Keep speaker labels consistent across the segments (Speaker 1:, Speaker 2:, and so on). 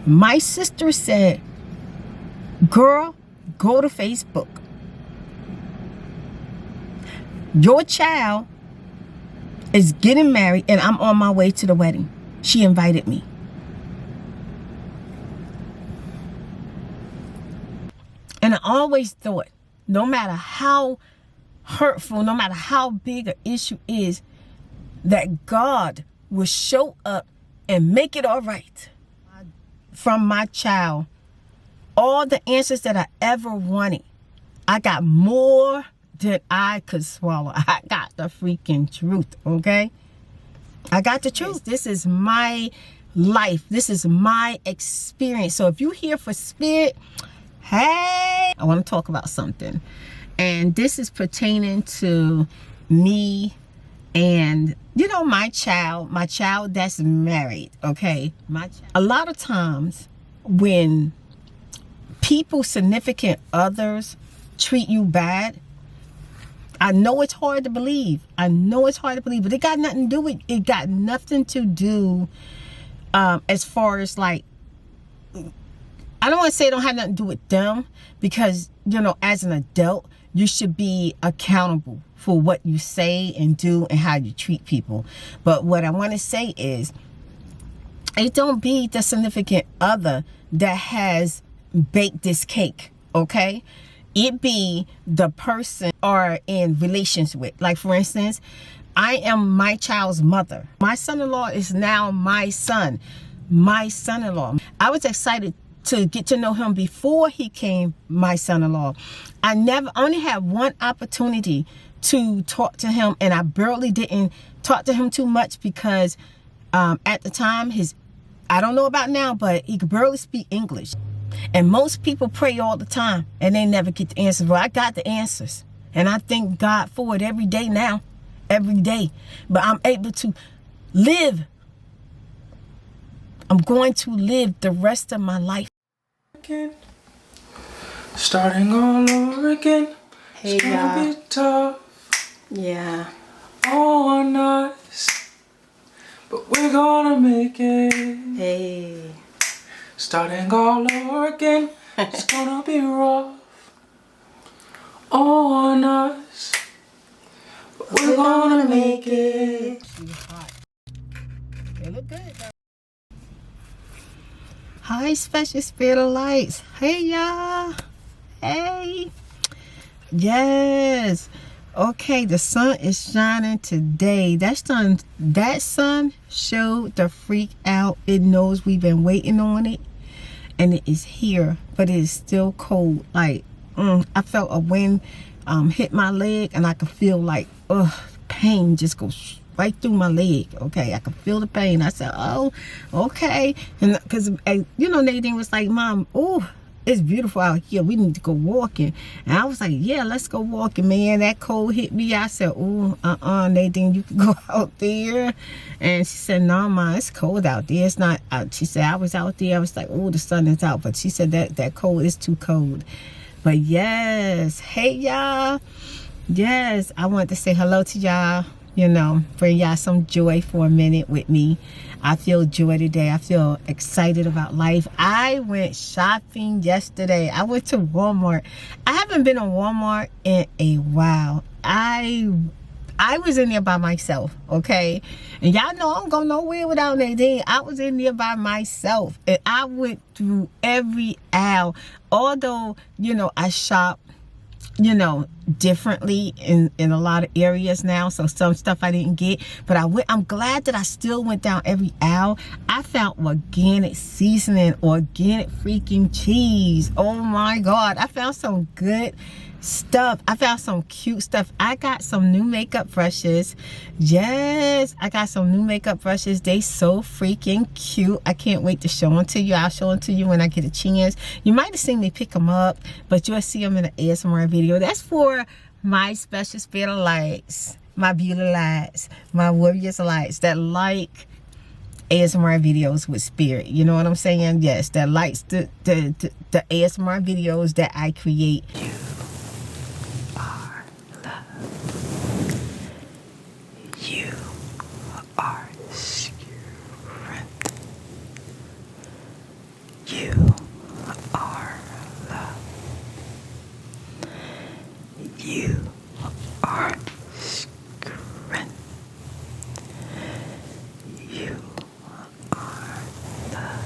Speaker 1: My sister said, girl, go to Facebook. Your child is getting married and I'm on my way to the wedding. She invited me. And I always thought, no matter how hurtful, no matter how big an issue is, that God will show up and make it all right. From my child, all the answers that I ever wanted, I got more than I could swallow. I got the freaking truth, okay? I got the truth. This is my life. This is my experience. So if you're here for spirit, hey, I want to talk about something. And this is pertaining to me and, you know, my child that's married, okay? A lot of times when people, significant others, treat you bad, I know it's hard to believe. I know it's hard to believe, but it got nothing to do with, it got nothing to do as far as like, I don't want to say it don't have nothing to do with them, because, you know, as an adult, you should be accountable for what you say and do and how you treat people. But what I want to say is, it don't be the significant other that has baked this cake, okay? It be the person or in relations with. Like, for instance, I am my child's mother. My son-in-law is now my son. My son-in-law. I was excited to get to know him before he came my son-in-law. I only had one opportunity to talk to him, and I barely didn't talk to him too much because at the time, I don't know about now, but he could barely speak English. And most people pray all the time and they never get the answers. Well, I got the answers, and I thank God for it every day now, every day. But I'm able to live. I'm going to live the rest of my life.
Speaker 2: Starting all over again.
Speaker 1: Hey,
Speaker 2: it's gonna be tough.
Speaker 1: Yeah.
Speaker 2: On us, but we're gonna make it.
Speaker 1: Hey.
Speaker 2: Starting all over again. It's gonna be rough on us, but we're gonna make it.
Speaker 1: She was hot. They look good, though. Hi, special spirit of lights. Hey, y'all. Hey. Yes. Okay, the sun is shining today. That sun showed the freak out. It knows we've been waiting on it, and it is here, but it is still cold. Like, I felt a wind hit my leg, and I could feel like, pain just goes right through my leg. Okay, I could feel the pain. I said, oh, okay. And because, you know, Nadine was like, Mom, oh, it's beautiful out here. We need to go walking. And I was like, yeah, let's go walking, man. That cold hit me. I said, oh, Nadine, you can go out there. And she said, no, Mom, it's cold out there. It's not out. She said, I was out there. I was like, oh, the sun is out. But she said that cold is too cold. But yes, hey, y'all. Yes, I want to say hello to y'all. You know, bring y'all some joy for a minute with me. I feel joy today. I feel excited about life. I went shopping yesterday. I went to Walmart. I haven't been in Walmart in a while. I was in there by myself, okay? And y'all know I don't go nowhere without Nadine. I was in there by myself, and I went through every aisle. Although, you know, I shop, you know, differently in a lot of areas now, so some stuff I didn't get, but I'm glad that I still went down every aisle. I found organic seasoning, organic freaking cheese. Oh my God, I found some good stuff. I found some cute stuff. I got some new makeup brushes. Yes, I got some new makeup brushes. They so freaking cute. I can't wait to show them to you. I'll show them to you when I get a chance. You might have seen me pick them up, but you'll see them in an ASMR video. That's for my special spirit of lights, my beauty lights, my warriors lights that like ASMR videos with spirit. You know what I'm saying? Yes, that likes the ASMR videos that I create.
Speaker 2: You are strength. You are love. You are strength. You are love.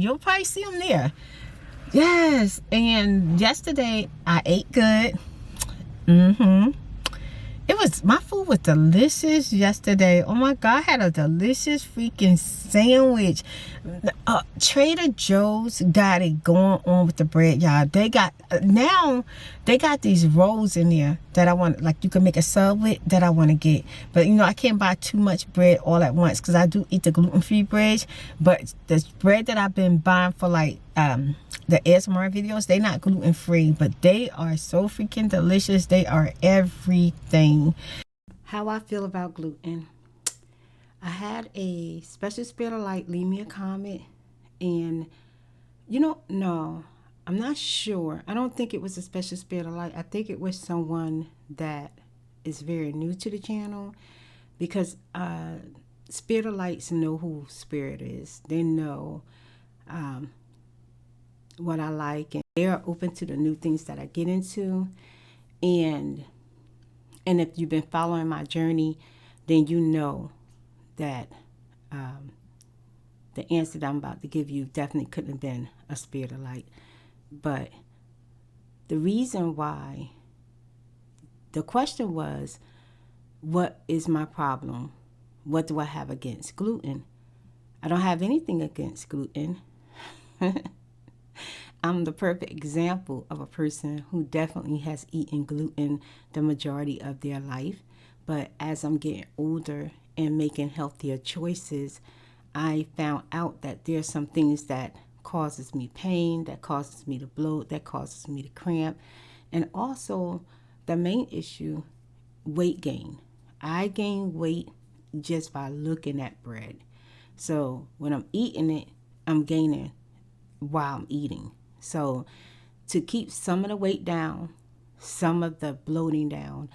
Speaker 1: You'll probably see them there. Yes, and yesterday I ate good. It was, my food was delicious yesterday. Oh my God, I had a delicious freaking sandwich. Trader Joe's got it going on with the bread, y'all. They got, now they got these rolls in there that I want, like you can make a sub with, that I want to get. But you know, I can't buy too much bread all at once because I do eat the gluten-free bread. But the bread that I've been buying for like the ASMR videos, they not gluten-free, but they are so freaking delicious. They are everything. How I feel about gluten. I had a special spirit of light leave me a comment, and you know, no, I'm not sure. I don't think it was a special spirit of light. I think it was someone that is very new to the channel, because spirit of lights know who spirit is. They know what I like, and they are open to the new things that I get into. And if you've been following my journey, then you know that the answer that I'm about to give you definitely couldn't have been a spirit of light. But the reason why, the question was, what is my problem? What do I have against gluten? I don't have anything against gluten. I'm the perfect example of a person who definitely has eaten gluten the majority of their life. But as I'm getting older and making healthier choices, I found out that there's some things that causes me pain, that causes me to bloat, that causes me to cramp. And also the main issue, weight gain. I gain weight just by looking at bread. So when I'm eating it, I'm gaining while I'm eating. So to keep some of the weight down, some of the bloating down,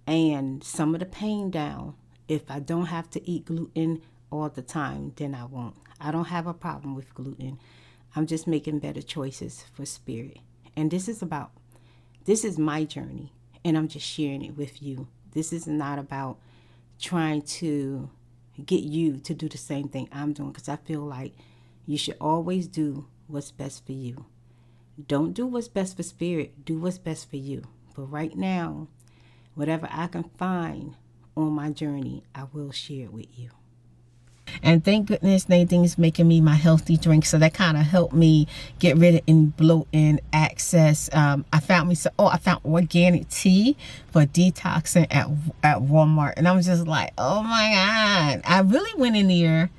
Speaker 1: and some of the pain down, if I don't have to eat gluten all the time, then I won't. I don't have a problem with gluten. I'm just making better choices for spirit. And this is my journey, and I'm just sharing it with you. This is not about trying to get you to do the same thing I'm doing, because I feel like you should always do what's best for you. Don't do what's best for spirit. Do what's best for you. But right now, whatever I can find on my journey, I will share it with you. And thank goodness Nathan's making me my healthy drink, so that kind of helped me get rid of any bloating access. I found organic tea for detoxing at Walmart, and I was just like, oh my God. I really went in there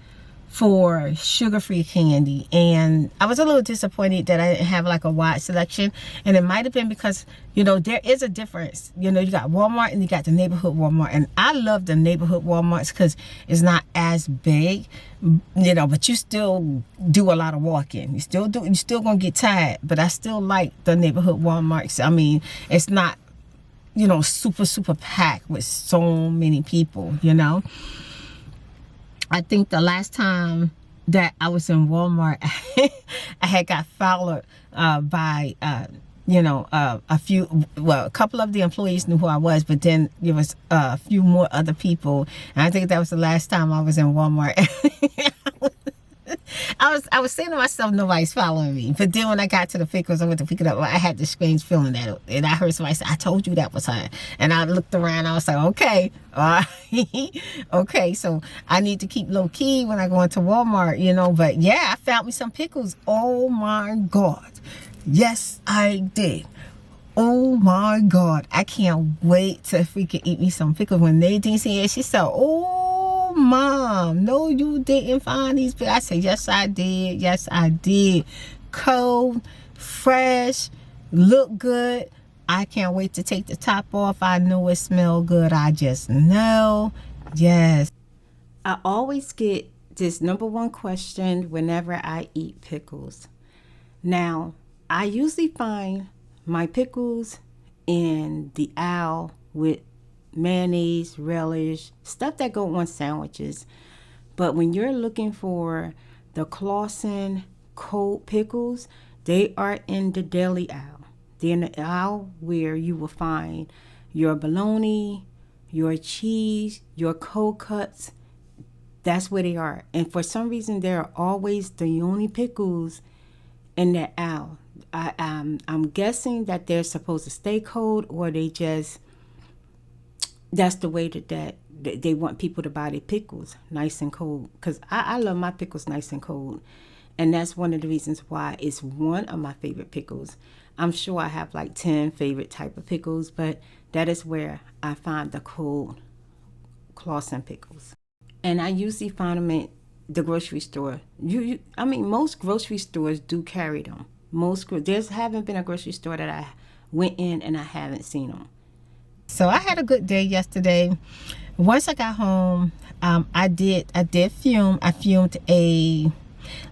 Speaker 1: for sugar-free candy, and I was a little disappointed that I didn't have like a wide selection. And it might have been because, you know, there is a difference. You know, you got Walmart and you got the neighborhood Walmart, and I love the neighborhood Walmarts because it's not as big, you know, but you still do a lot of walking. You still gonna get tired, but I still like the neighborhood Walmarts. I mean, it's not, you know, super packed with so many people, you know. I think the last time that I was in Walmart, I had got followed by, you know, a couple of the employees knew who I was, but then there was a few more other people. And I think that was the last time I was in Walmart. I was saying to myself, nobody's following me. But then when I got to the pickles, I went to pick it up. I had this strange feeling that, and I heard somebody say, "I told you that was her." And I looked around. I was like, "Okay, okay." So I need to keep low key when I go into Walmart, you know. But yeah, I found me some pickles. Oh my God, yes, I did. Oh my God, I can't wait to freaking eat me some pickles. When Nadine said, she said, "Oh, Mom, no, you didn't find these pickles." I said, "Yes, I did. Yes, I did. Cold, fresh, look good. I can't wait to take the top off. I know it smells good. I just know." Yes. I always get this #1 question whenever I eat pickles. Now, I usually find my pickles in the aisle with mayonnaise, relish, stuff that go on sandwiches. But when you're looking for the Clausen cold pickles, they are in the deli aisle. They're in the aisle where you will find your bologna, your cheese, your cold cuts. That's where they are. And for some reason, they're always the only pickles in that aisle. I'm guessing that they're supposed to stay cold, or they just, that's the way that they want people to buy their pickles nice and cold. Because I love my pickles nice and cold. And that's one of the reasons why it's one of my favorite pickles. I'm sure I have like 10 favorite type of pickles, but that is where I find the cold Clausen pickles. And I usually find them at the grocery store. I mean, most grocery stores do carry them. There's haven't been a grocery store that I went in and I haven't seen them. So I had a good day yesterday. Once I got home, I did fume. I filmed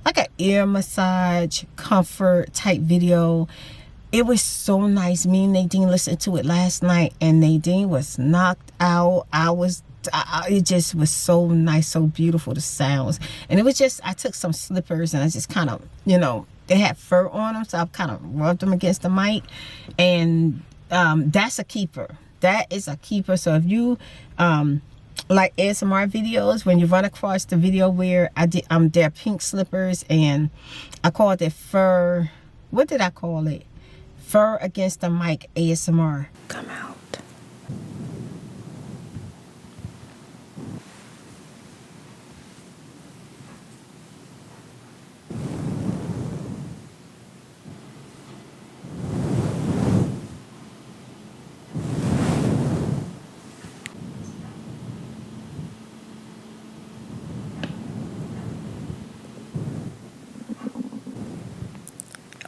Speaker 1: like an ear massage comfort type video. It was so nice. Me and Nadine listened to it last night, and Nadine was knocked out. It just was so nice, so beautiful, the sounds. And it was just, I took some slippers and I just kind of, you know, they had fur on them, so I kind of rubbed them against the mic. And that's a keeper. That is a keeper. So if you like ASMR videos, when you run across the video where they're pink slippers, and I called it fur, what did I call it? Fur against the mic ASMR. Come out.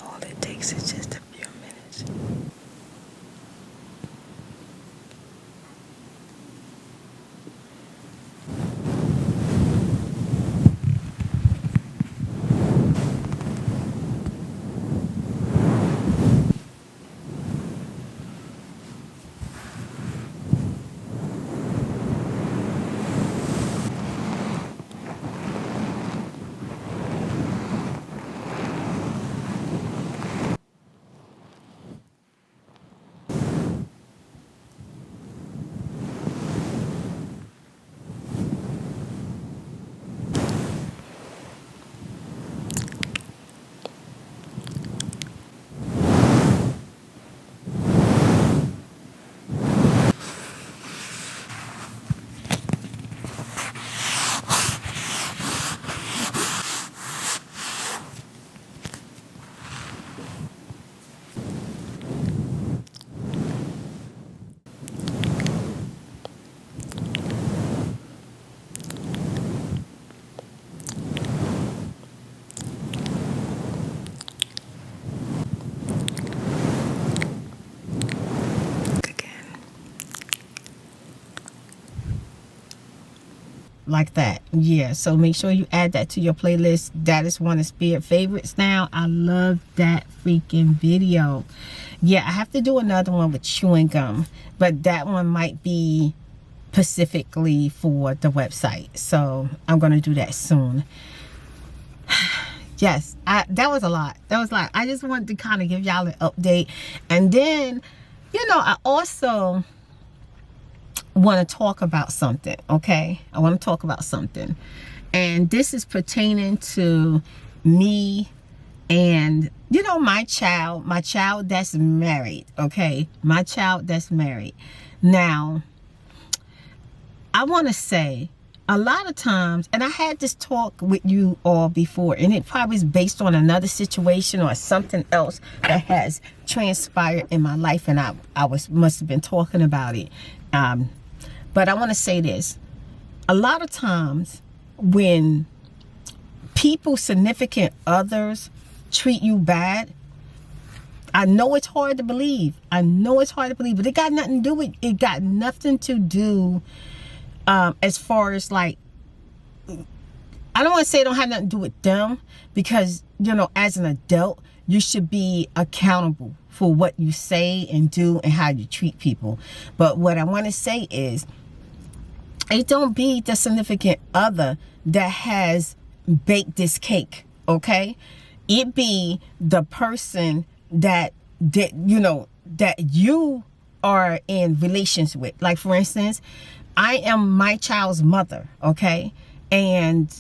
Speaker 1: All it takes is just a few minutes. Like that. Yeah, so make sure you add that to your playlist. That is one of Spirit favorites now. I love that freaking video. Yeah, I have to do another one with chewing gum, but that one might be specifically for the website, so I'm gonna do that soon. Yes, that was a lot. I just wanted to kind of give y'all an update. And then, you know, I also want to talk about something. Okay, I want to talk about something, and this is pertaining to me and, you know, my child that's married, okay? My child that's married. Now, I want to say, a lot of times, and I had this talk with you all before, and it probably is based on another situation or something else that has transpired in my life, and I must have been talking about it. But I want to say this. A lot of times when people, significant others, treat you bad, I know it's hard to believe. I know it's hard to believe, but it got nothing to do with, it got nothing to do as far as like, I don't want to say it don't have nothing to do with them, because, you know, as an adult, you should be accountable for what you say and do and how you treat people. But what I want to say is, it don't be the significant other that has baked this cake, okay? It be the person that you know, that you are in relations with. Like, for instance, I am my child's mother, okay? And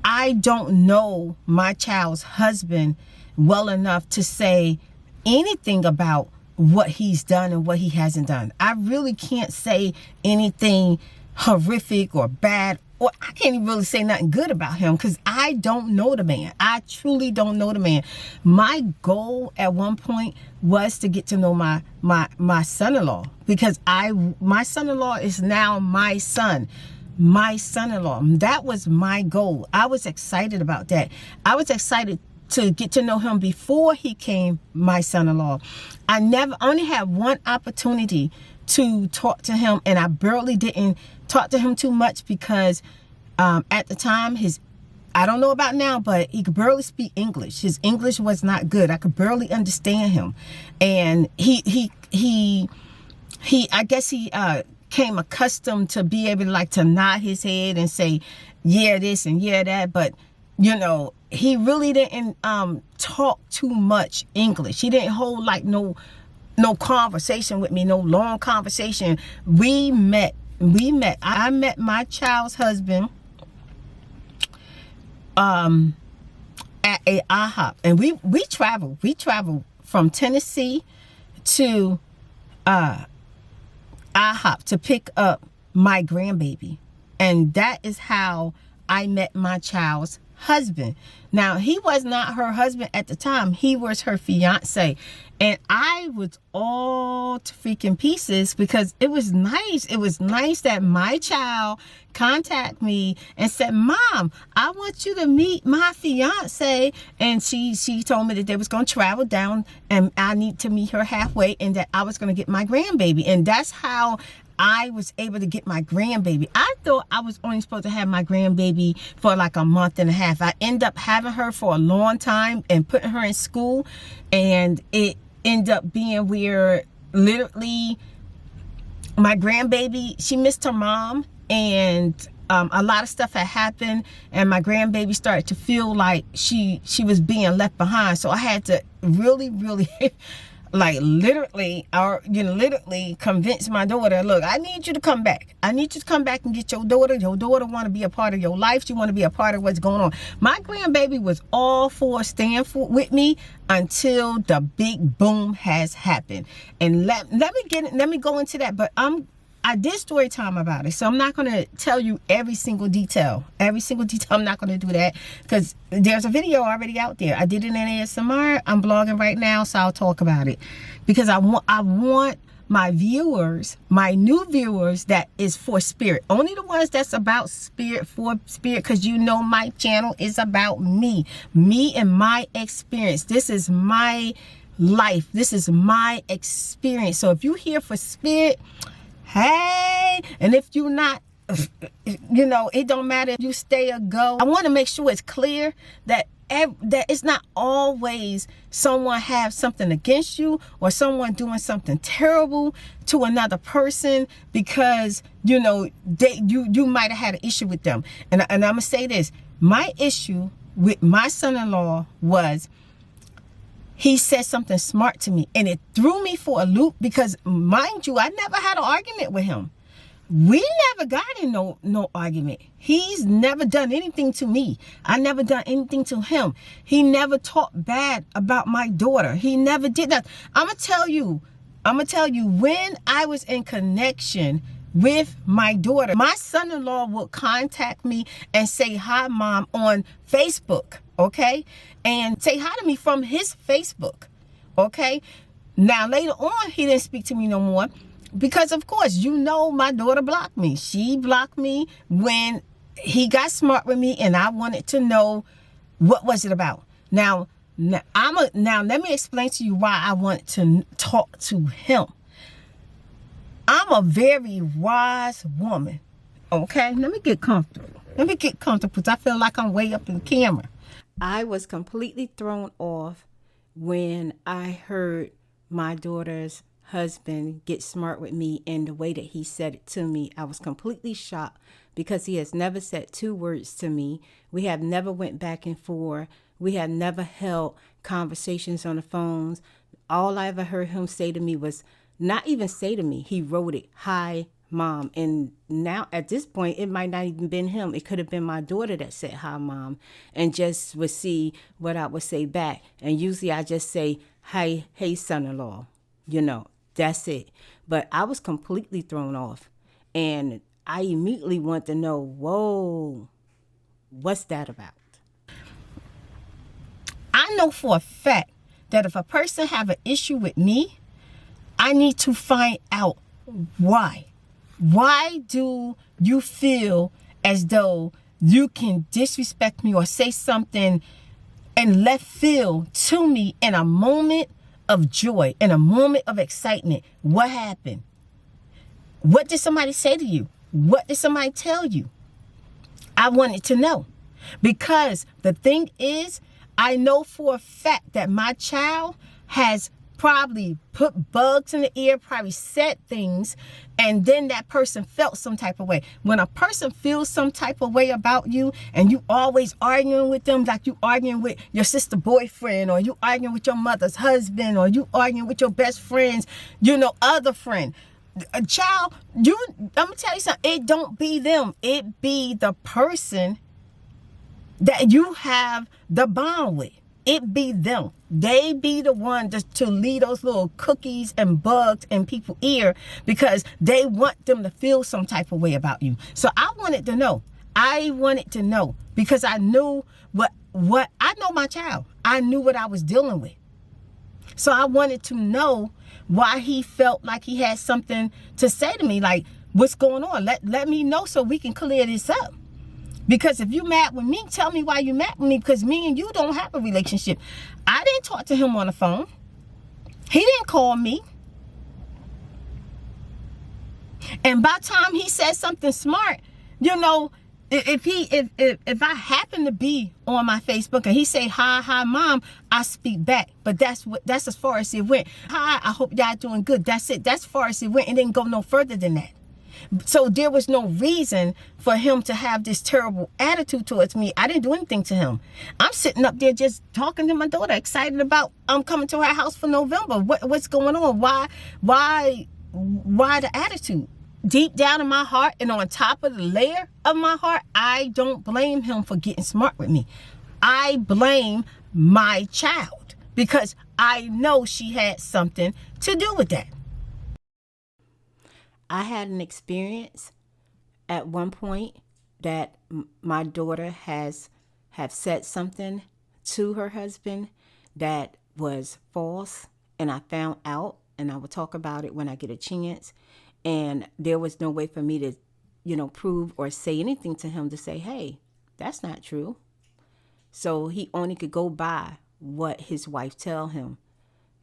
Speaker 1: I don't know my child's husband well enough to say anything about what he's done and what he hasn't done. I really can't say anything horrific or bad, or I can't even really say nothing good about him, because I don't know the man. I truly don't know the man. My goal at one point was to get to know my son-in-law, because my son-in-law is now my son. My son-in-law. That was my goal. I was excited about that. I was excited to get to know him before he came my son-in-law. I only had one opportunity to talk to him, and I barely didn't talk to him too much, because at the time, I don't know about now, but he could barely speak English. His English was not good. I could barely understand him. And I guess he came accustomed to be able to, like, to nod his head and say, yeah, this and yeah, that. But, you know, he really didn't talk too much English. He didn't hold like no conversation with me, no long conversation. I met my child's husband at a IHOP, and we traveled from Tennessee to IHOP to pick up my grandbaby. And that is how I met my child's husband. Now, he was not her husband at the time. He was her fiance. And I was all to freaking pieces, because it was nice. It was nice that my child contacted me and said, Mom, I want you to meet my fiance. And she told me that they was going to travel down, and I need to meet her halfway, and that I was going to get my grandbaby. And that's how I was able to get my grandbaby. I thought I was only supposed to have my grandbaby for like a month and a half. I ended up having her for a long time and putting her in school, and it ended up being where literally my grandbaby, she missed her mom, and a lot of stuff had happened, and my grandbaby started to feel like she was being left behind. So I had to really like literally convince my daughter, look, I need you to come back. I need you to come back and get your daughter. Your daughter want to be a part of your life. She want to be a part of what's going on. My grandbaby was all for staying with me until the big boom has happened. And let me go into that. But I did story time about it, so I'm not going to tell you every single detail. I'm not going to do that, because there's a video already out there. I did it in ASMR. I'm blogging right now, so I'll talk about it, because I want my viewers, my new viewers, that is for spirit. Only the ones that's about spirit, for spirit, because you know my channel is about me and my experience. This is my life. This is my experience. So if you're here for spirit, hey, and if you're not, you know, it don't matter if you stay or go. I want to make sure it's clear that it's not always someone have something against you, or someone doing something terrible to another person, because, you know, you might have had an issue with them. And I'm gonna say this: my issue with my son-in-law was, he said something smart to me, and it threw me for a loop, because, mind you, I never had an argument with him. We never got in no argument. He's never done anything to me. I never done anything to him. He never talked bad about my daughter. He never did that. I'm gonna tell you, when I was in connection with my daughter, my son-in-law would contact me and say hi mom on Facebook, okay, and say hi to me from his Facebook, okay. Now later on he didn't speak to me no more, because of course, you know, my daughter blocked me. She blocked me when he got smart with me, and I wanted to know what was it about. Now let me explain to you why I wanted to talk to him. I'm a very wise woman, okay? Let me get comfortable. Because I feel like I'm way up in the camera. I was completely thrown off when I heard my daughter's husband get smart with me, and the way that he said it to me, I was completely shocked, because he has never said 2 words to me. We have never went back and forth. We have never held conversations on the phones. All I ever heard him say to me was, not even say to me, he wrote it, hi mom. And now at this point, it might not even been him. It could have been my daughter that said hi mom, and just would see what I would say back. And usually I just say, hey son-in-law, you know. That's it. But I was completely thrown off, and I immediately want to know, whoa, what's that about? I know for a fact that if a person have an issue with me, I need to find out why. Why do you feel as though you can disrespect me or say something in left field to me in a moment of joy, in a moment of excitement? What happened? What did somebody say to you? What did somebody tell you? I wanted to know, because the thing is, I know for a fact that my child has probably put bugs in the ear, probably said things, and then that person felt some type of way. When a person feels some type of way about you, and you always arguing with them, like you arguing with your sister boyfriend, or you arguing with your mother's husband, or you arguing with your best friends, you know, other friend, a child, I'm gonna tell you something, it don't be them, it be the person that you have the bond with. It be them. They be the one to leave those little cookies and bugs in people's ear, because they want them to feel some type of way about you. So I wanted to know. Because I knew what I know my child. I knew what I was dealing with. So I wanted to know why he felt like he had something to say to me, like, what's going on? Let me know so we can clear this up. Because if you mad with me, tell me why you mad with me, because me and you don't have a relationship. I didn't talk to him on the phone. He didn't call me. And by the time he said something smart, you know, if I happen to be on my Facebook and he say hi mom, I speak back. But that's as far as it went. Hi, I hope y'all doing good. That's it. That's as far as it went. It didn't go no further than that. So there was no reason for him to have this terrible attitude towards me. I didn't do anything to him. I'm sitting up there just talking to my daughter, excited about coming to her house for November. What's going on? Why the attitude? Deep down in my heart, and on top of the layer of my heart, I don't blame him for getting smart with me. I blame my child, because I know she had something to do with that. I had an experience at one point that my daughter have said something to her husband that was false, and I found out, and I will talk about it when I get a chance. And there was no way for me to, you know, prove or say anything to him to say, hey, that's not true. So he only could go by what his wife tell him,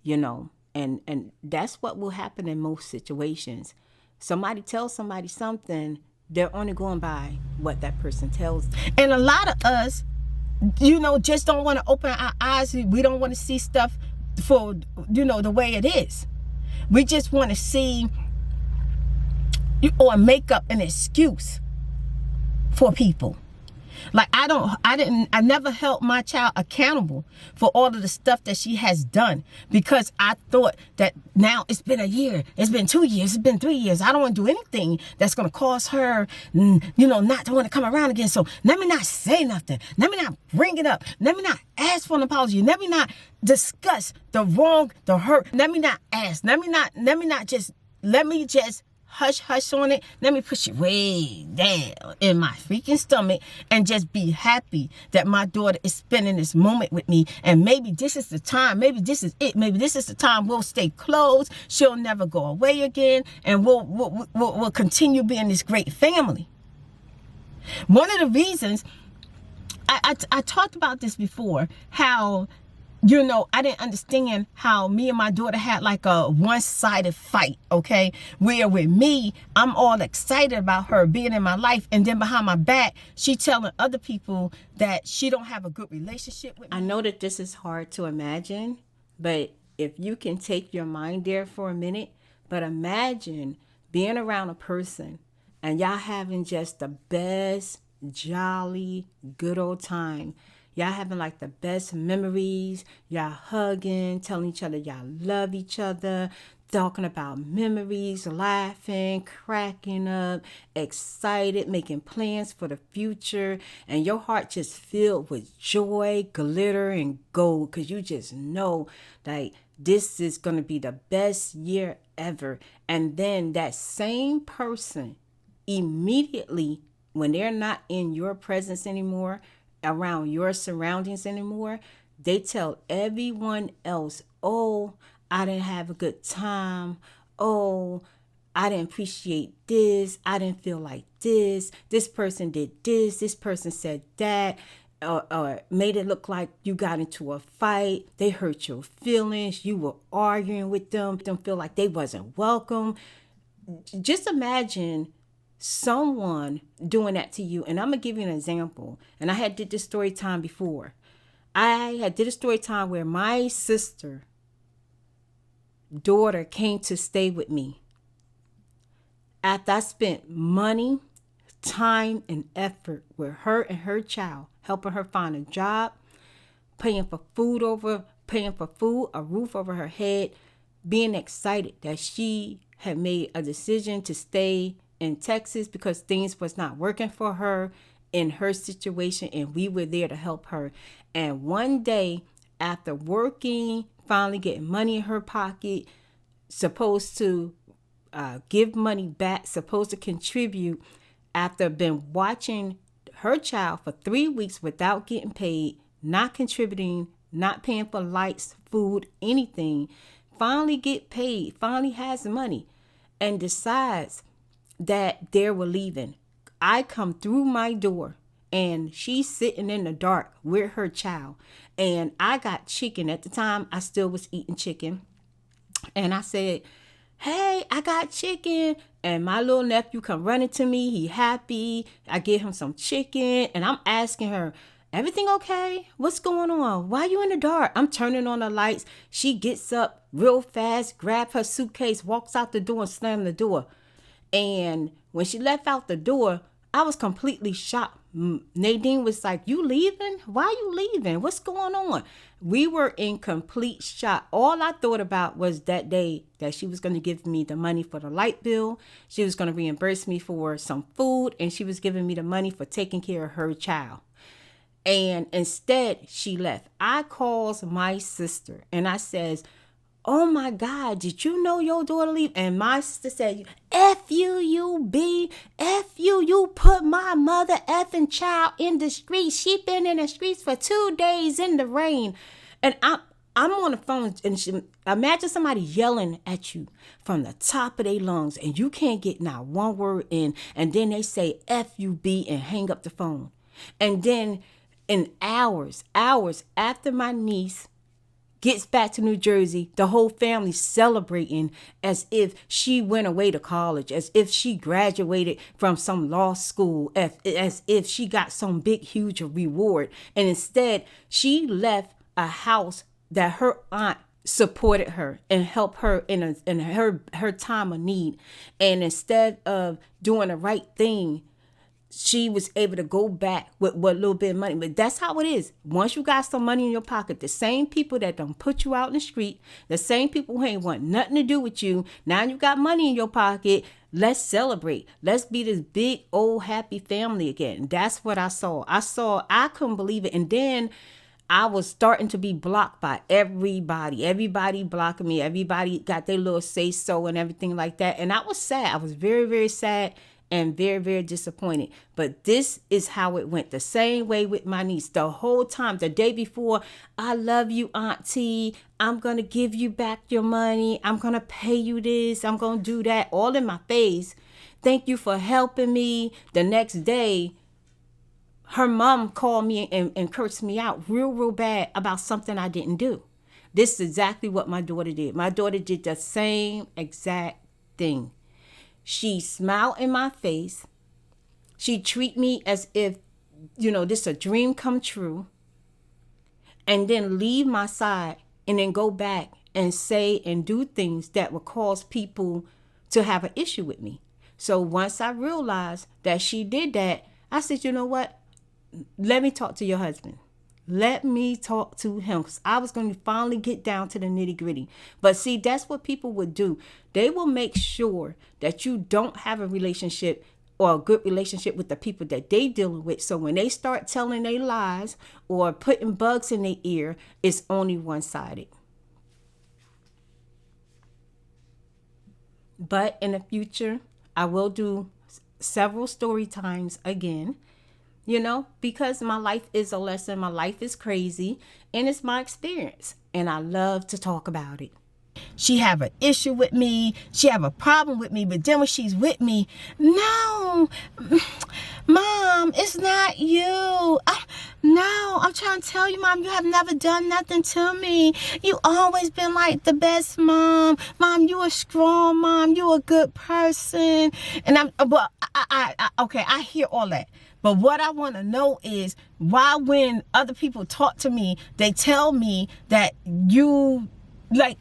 Speaker 1: you know, and that's what will happen in most situations. Somebody tells somebody something, they're only going by what that person tells them. And a lot of us, you know, just don't want to open our eyes. We don't want to see stuff for, you know, the way it is. We just want to see or make up an excuse for people. Like I never held my child accountable for all of the stuff that she has done, because I thought that now it's been a year, it's been 2 years, it's been 3 years. I don't want to do anything that's going to cause her, not to want to come around again. So let me not say nothing. Let me not bring it up. Let me not ask for an apology. Let me not discuss the wrong, the hurt. Let me not ask. Let me just hush on it. Let me push it way down in my freaking stomach and just be happy that my daughter is spending this moment with me. And maybe this is the time. Maybe this is it. Maybe this is the time we'll stay close. She'll never go away again. And we'll continue being this great family. One of the reasons I talked about this before, how I didn't understand how me and my daughter had like a one-sided fight, okay? Where with me, I'm all excited about her being in my life, and then behind my back, she telling other people that she don't have a good relationship with me.
Speaker 3: I know that this is hard to imagine, but if you can take your mind there for a minute, but imagine being around a person and y'all having just the best, jolly, good old time. Y'all having like the best memories. Y'all hugging, telling each other y'all love each other, talking about memories, laughing, cracking up, excited, making plans for the future. And your heart just filled with joy, glitter, and gold, because you just know like this is going to be the best year ever. And then that same person immediately, when they're not in your presence anymore, around your surroundings anymore, they tell everyone else, oh, I didn't have a good time. Oh, I didn't appreciate this. I didn't feel like this. This person did this. This person said that. Or made it look like you got into a fight. They hurt your feelings. You were arguing with them. Them feel like they wasn't welcome. Just imagine someone doing that to you. And I'm gonna give you an example. And I had did this story time before. I had did a story time where my sister daughter came to stay with me after I spent money, time, and effort with her and her child, helping her find a job, paying for food, a roof over her head, being excited that she had made a decision to stay in Texas because things was not working for her in her situation, and we were there to help her. And one day, after working, finally getting money in her pocket, supposed to give money back, supposed to contribute, after been watching her child for 3 weeks without getting paid, not contributing, not paying for lights, food, anything, finally get paid, finally has money, and decides that they were leaving. I come through my door and she's sitting in the dark with her child. And I got chicken. At the time, I still was eating chicken. And I said, hey, I got chicken. And my little nephew come running to me. He happy. I give him some chicken. And I'm asking her, everything okay? What's going on? Why are you in the dark? I'm turning on the lights. She gets up real fast, grab her suitcase, walks out the door and slam the door. And when she left out the door, I was completely shocked. Nadine was like, you leaving? Why are you leaving? What's going on? We were in complete shock. All I thought about was that day that she was going to give me the money for the light bill. She was going to reimburse me for some food, and she was giving me the money for taking care of her child. And instead, she left. I calls my sister and I says, oh my God, did you know your daughter leave? And my sister said, F you, B, F you put my mother effing child in the streets. She been in the streets for 2 days in the rain. And I'm on the phone, and imagine somebody yelling at you from the top of their lungs and you can't get not one word in. And then they say, F you, B, and hang up the phone. And then in hours after my niece gets back to New Jersey, the whole family celebrating as if she went away to college, as if she graduated from some law school, as if she got some big, huge reward. And instead, she left a house that her aunt supported her and helped her in her time of need. And instead of doing the right thing, she was able to go back with what little bit of money. But that's how it is. Once you got some money in your pocket, the same people that don't put you out in the street, the same people who ain't want nothing to do with you, now you got money in your pocket, let's celebrate. Let's be this big, old, happy family again. That's what I saw. I couldn't believe it. And then I was starting to be blocked by everybody. Everybody blocking me. Everybody got their little say so and everything like that. And I was sad. I was very, very sad and very, very disappointed. But this is how it went. The same way with my niece. The whole time, the day before, I love you, Auntie. I'm going to give you back your money. I'm going to pay you this. I'm going to do that. All in my face. Thank you for helping me. The next day, her mom called me and cursed me out real, real bad about something I didn't do. This is exactly what my daughter did. My daughter did the same exact thing. She smiled in my face. She treat me as if, this a dream come true. And then leave my side and then go back and say and do things that would cause people to have an issue with me. So once I realized that she did that, I said, you know what? Let me talk to your husband. Let me talk to him, because I was going to finally get down to the nitty gritty. But see, that's what people would do. They will make sure that you don't have a relationship or a good relationship with the people that they dealing with. So when they start telling their lies or putting bugs in their ear, it's only one-sided. But in the future, I will do several story times again. Because my life is a lesson, my life is crazy, and it's my experience, and I love to talk about it.
Speaker 1: She have an issue with me. She have a problem with me. But then when she's with me, no, Mom, it's not you. No, I'm trying to tell you, Mom, you have never done nothing to me. You always been like the best mom. Mom, you a strong mom. You a good person. And I hear all that. But what I want to know is why when other people talk to me, they tell me that you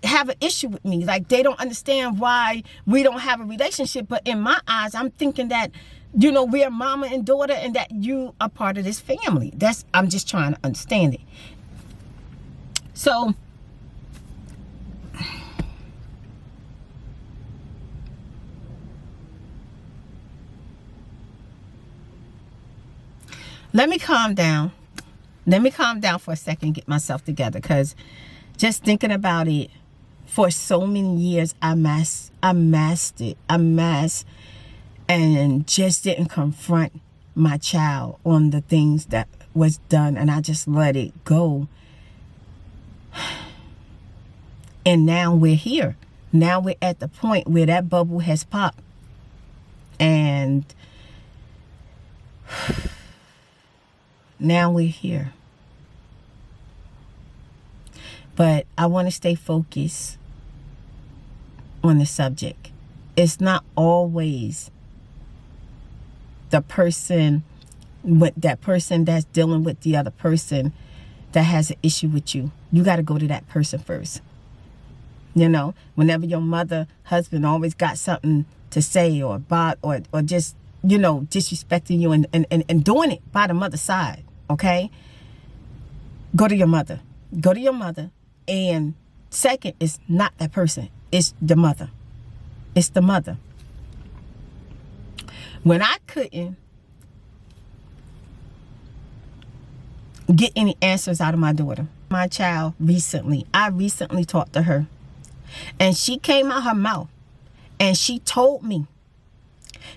Speaker 1: have an issue with me. Like they don't understand why we don't have a relationship. But in my eyes, I'm thinking that, we're mama and daughter and that you are part of this family. I'm just trying to understand it. So let me calm down. Let me calm down for a second, get myself together. Because just thinking about it, for so many years, I masked and just didn't confront my child on the things that was done. And I just let it go. And now we're here. Now we're at the point where that bubble has popped. And now we're here. But I want to stay focused on the subject. It's not always the person that's dealing with the other person that has an issue with you. You got to go to that person first. Whenever your mother, husband always got something to say or just, disrespecting you and doing it by the mother's side, okay? Go to your mother. Go to your mother. And second, it's not that person. It's the mother. It's the mother. When I couldn't get any answers out of my daughter, my child I recently talked to her. And she came out her mouth and she told me,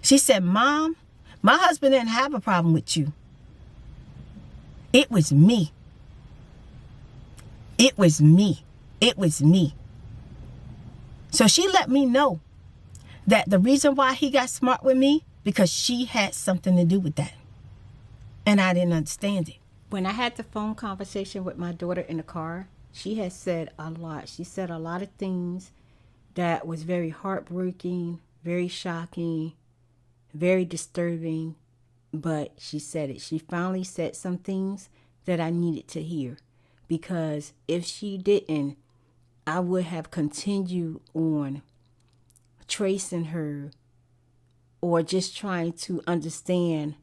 Speaker 1: she said, Mom, my husband didn't have a problem with you. It was me. It was me. It was me. So she let me know that the reason why he got smart with me, because she had something to do with that. And I didn't understand it.
Speaker 3: When I had the phone conversation with my daughter in the car, she had said a lot. She said a lot of things that was very heartbreaking, very shocking, very disturbing. But she said it. She finally said some things that I needed to hear. Because if she didn't, I would have continued on tracing her or just trying to understand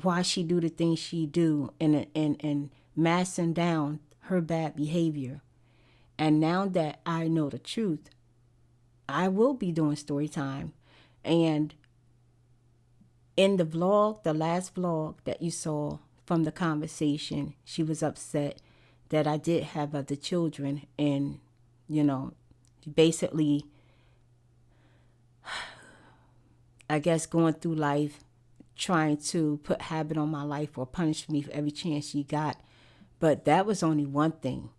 Speaker 3: why she do the things she do, and masking down her bad behavior. And now that I know the truth, I will be doing story time. And in the vlog, the last vlog that you saw from the conversation, she was upset that I did have other children, and, you know, basically, I guess, going through life, trying to put habit on my life or punish me for every chance she got. But that was only one thing.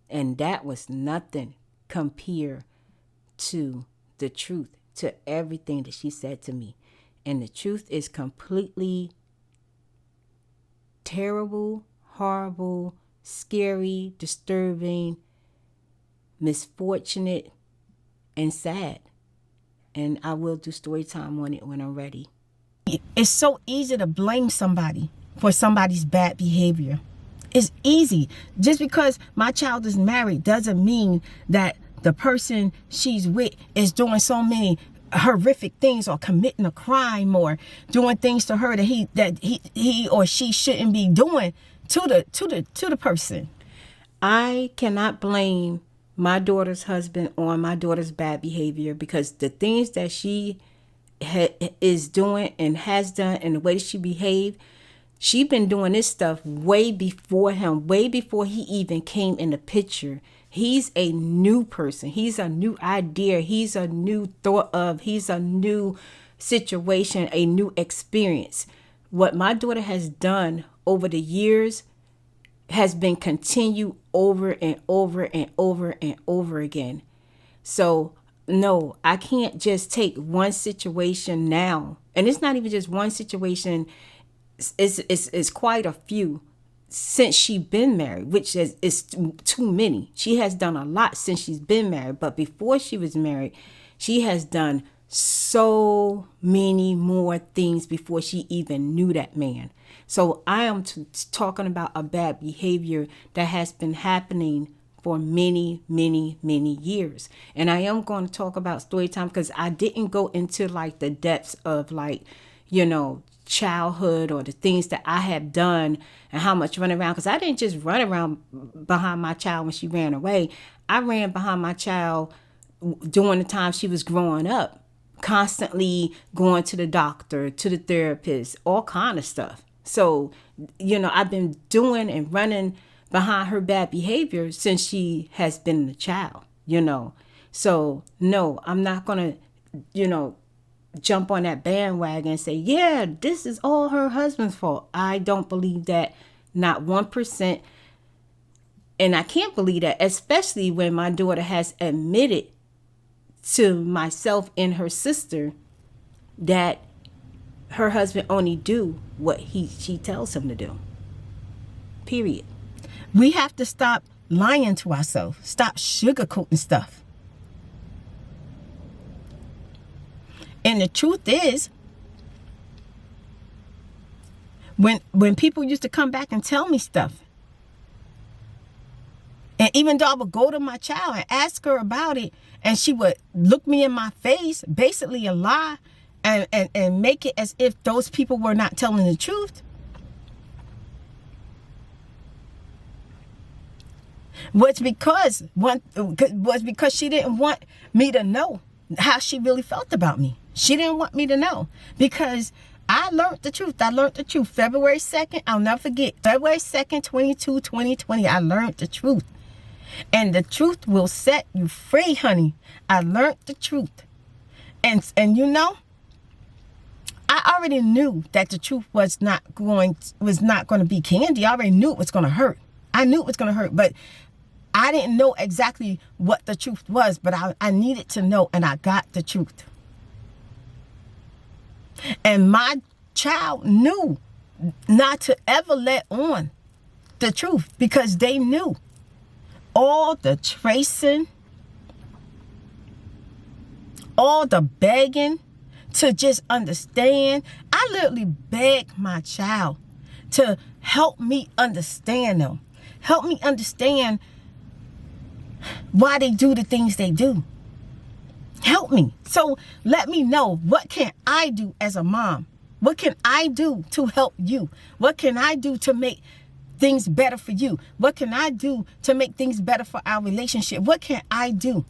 Speaker 3: And that was nothing compared to the truth, to everything that she said to me. And the truth is completely terrible, horrible, scary, disturbing, misfortunate, and sad. And I will do story time on it when I'm ready.
Speaker 1: It's so easy to blame somebody for somebody's bad behavior. It's easy. Just because my child is married doesn't mean that the person she's with is doing so many horrific things or committing a crime or doing things to her that he or she shouldn't be doing to the person.
Speaker 3: I cannot blame my daughter's husband on my daughter's bad behavior, because the things that she is doing and has done and the way that she behaved, she been doing this stuff way before him, way before he even came in the picture. He's a new person. He's a new idea. He's a new thought of. He's a new situation, a new experience. What my daughter has done over the years has been continued over and over and over and over again. So no, I can't just take one situation now. And it's not even just one situation. It's quite a few since she been married, which is too many. She has done a lot since she's been married, but before she was married, she has done so many more things before she even knew that man. So I am talking about a bad behavior that has been happening for many, many, many years. And I am going to talk about story time because I didn't go into like the depths of like, you know, childhood or the things that I have done and how much running around, because I didn't just run around behind my child when she ran away. I ran behind my child during the time she was growing up, constantly going to the doctor, to the therapist, all kind of stuff. So, you know, I've been doing and running behind her bad behavior since she has been a child, you know. So no, I'm not gonna, you know, jump on that bandwagon and say, yeah, this is all her husband's fault. I don't believe that, not 1%. And I can't believe that, especially when my daughter has admitted to myself and her sister that her husband only do what she tells him to do. Period.
Speaker 1: We have to stop lying to ourselves. Stop sugarcoating stuff. And the truth is, when people used to come back and tell me stuff, and even though I would go to my child and ask her about it, and she would look me in my face, basically a lie, and make it as if those people were not telling the truth, was because she didn't want me to know how she really felt about me. She didn't want me to know, because I learned the truth. I learned the truth. February 2nd, I'll never forget. February 2nd, 2020, I learned the truth. And the truth will set you free, honey. I learned the truth. And you know, I already knew that the truth was not going to be candy. I already knew it was going to hurt. I knew it was going to hurt, but I didn't know exactly what the truth was, but I needed to know, and I got the truth. And my child knew not to ever let on the truth, because they knew all the tracing, all the begging to just understand. I literally begged my child to help me understand them. Help me understand why they do the things they do. Help me. So let me know, what can I do as a mom What can I do to help you? What can I do to make things better for you? What can I do to make things better for our relationship? What can I do?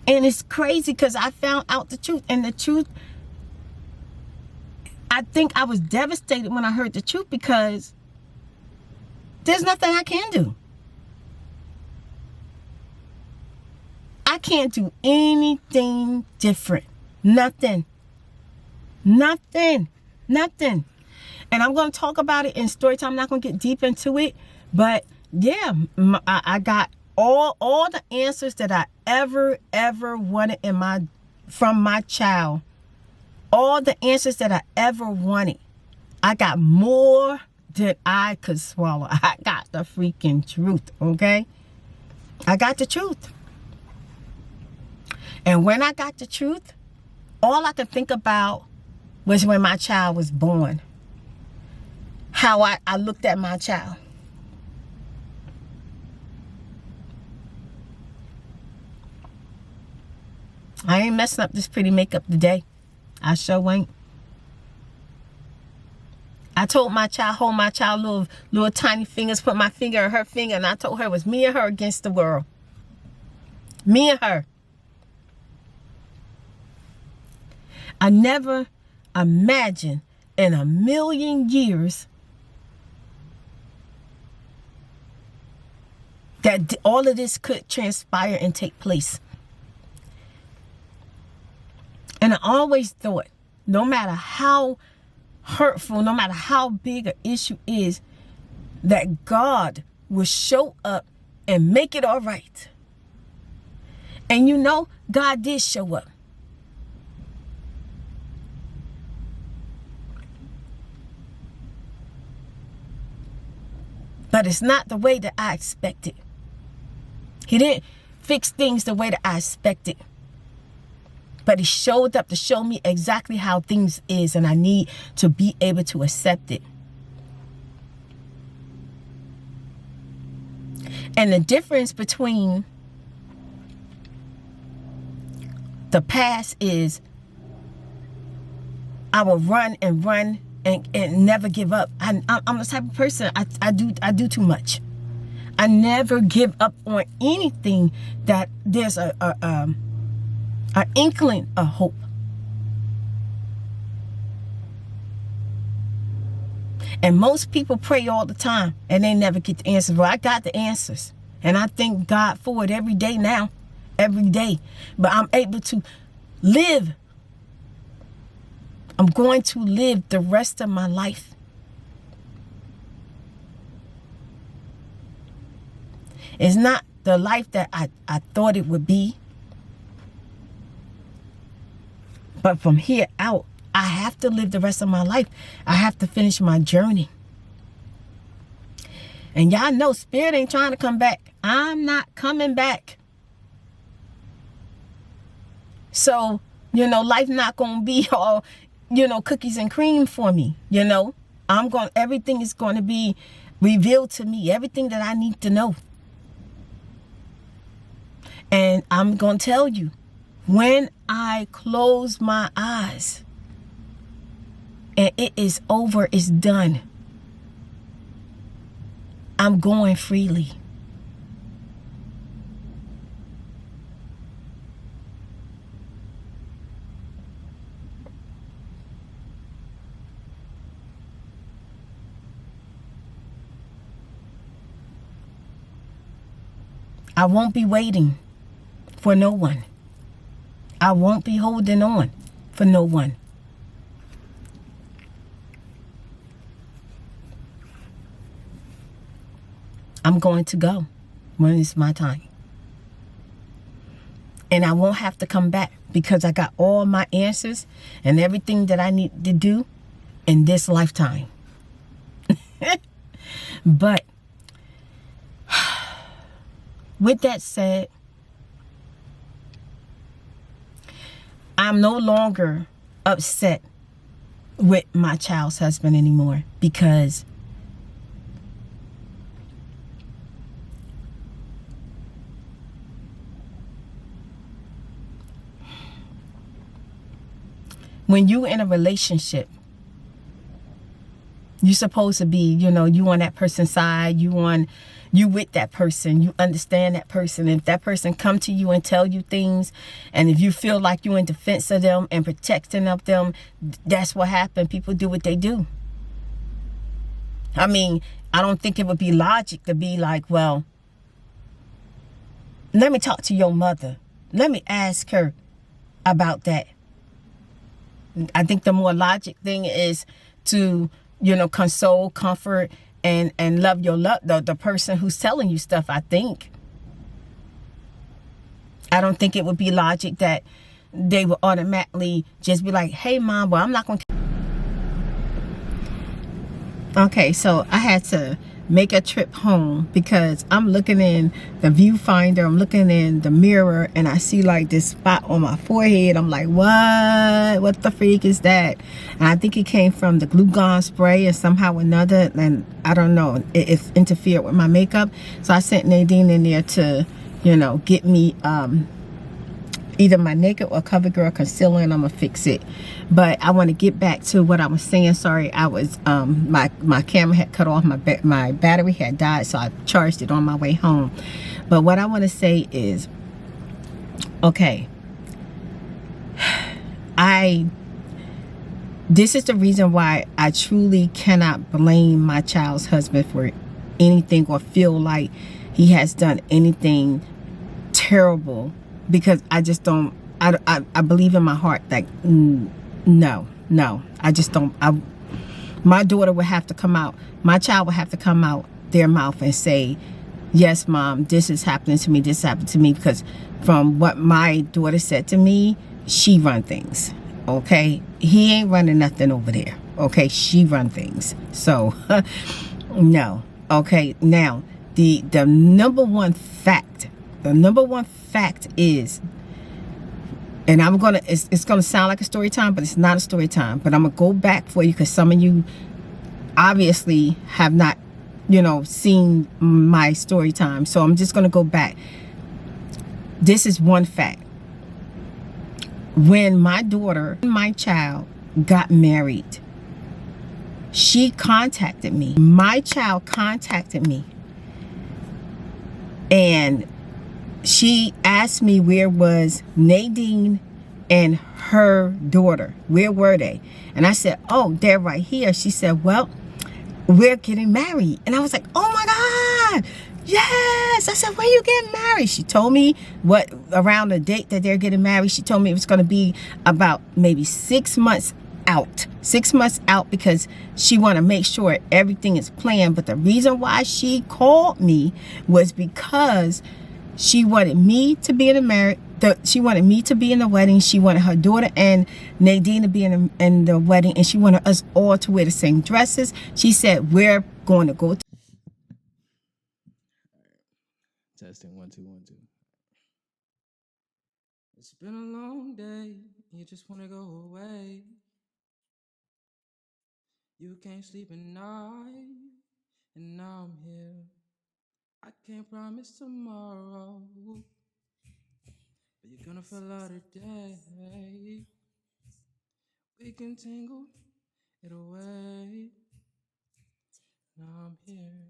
Speaker 1: And it's crazy because I found out the truth. And the truth, I think I was devastated when I heard the truth, because there's nothing I can do. I can't do anything different. Nothing. Nothing. Nothing. And I'm going to talk about it in story time. I'm not going to get deep into it. But yeah, I got all the answers that I ever wanted from my child. All the answers that I ever wanted. I got more than I could swallow. I got the freaking truth, okay? I got the truth. And when I got the truth, all I could think about was when my child was born. How I looked at my child. I ain't messing up this pretty makeup today. I sure ain't. I told my child, hold my child, little tiny fingers, put my finger on her finger, and I told her it was me and her against the world. Me and her. I never imagined in a million years that all of this could transpire and take place. And I always thought, no matter how hurtful, no matter how big an issue is, that God will show up and make it all right. And you know, God did show up. But it's not the way that I expected. He didn't fix things the way that I expected. But he showed up to show me exactly how things is, and I need to be able to accept it. And the difference between the past is I will run and run and never give up. I'm the type of person, I do too much. I never give up on anything that there's an inkling of hope. And most people pray all the time and they never get the answers. Well, I got the answers, and I thank God for it every day now. Every day. But I'm able to live. I'm going to live the rest of my life. It's not the life that I thought it would be. But from here out, I have to live the rest of my life. I have to finish my journey. And y'all know spirit ain't trying to come back. I'm not coming back. So, you know, life not going to be all, you know, cookies and cream for me. You know, everything is going to be revealed to me. Everything that I need to know. And I'm going to tell you, when I close my eyes and it is over, it's done, I'm going freely. I won't be waiting for no one. I won't be holding on for no one. I'm going to go when it's my time. And I won't have to come back because I got all my answers and everything that I need to do in this lifetime. But with that said, I'm no longer upset with my child's husband anymore, because when you in a relationship, you're supposed to be, you know, you on that person's side, you with that person, you understand that person. If that person come to you and tell you things, and if you feel like you're in defense of them and protecting of them, that's what happened. People do what they do. I mean, I don't think it would be logic to be like, well, let me talk to your mother. Let me ask her about that. I think the more logic thing is to, you know, console, comfort, and love the person who's telling you stuff. I don't think it would be logic that they would automatically just be like, hey mom, well, I'm not going to. Okay, so I had to make a trip home because I'm looking in the viewfinder, I'm looking in the mirror, and I see like this spot on my forehead. I'm like, what the freak is that? And I think it came from the glue gun spray or somehow or another, and I don't know, it interfered with my makeup. So I sent Nadine in there to, you know, get me either my Naked or CoverGirl concealer, and I'm gonna fix it. But I want to get back to what I was saying. Sorry, I was my camera had cut off, my battery had died, so I charged it on my way home. But what I want to say is, okay, this is the reason why I truly cannot blame my child's husband for anything or feel like he has done anything terrible, because I just don't, I believe in my heart that no, I just don't. My daughter would have to come out, my child would have to come out their mouth and say, yes mom, this is happening to me, this happened to me, because from what my daughter said to me, she run things. Okay, he ain't running nothing over there. Okay, she run things. So no. Okay, now the number one fact is, and I'm gonna, it's gonna sound like a story time, but it's not a story time. But I'm gonna go back for you because some of you obviously have not, you know, seen my story time. So I'm just gonna go back. This is one fact. When my daughter, my child, got married, she contacted me. My child contacted me, and she asked me where was Nadine and her daughter. Where were they? And I said, oh, they're right here. She said, well, we're getting married. And I was like, oh my God, yes. I said, when you getting married? She told me what, around the date that they're getting married. She told me it was going to be about maybe 6 months out. 6 months out, because she want to make sure everything is planned. But the reason why she called me was because she wanted me to be in the marriage. She wanted me to be in the wedding. She wanted her daughter and Nadine to be in the wedding, and she wanted us all to wear the same dresses. She said, we're going to go.
Speaker 2: Testing 1 2 1 2. It's been a long day. You just wanna go away. You can't sleep at night, and now I'm here. I can't promise tomorrow, but you're gonna feel out today. We can tangle it away. Now I'm here.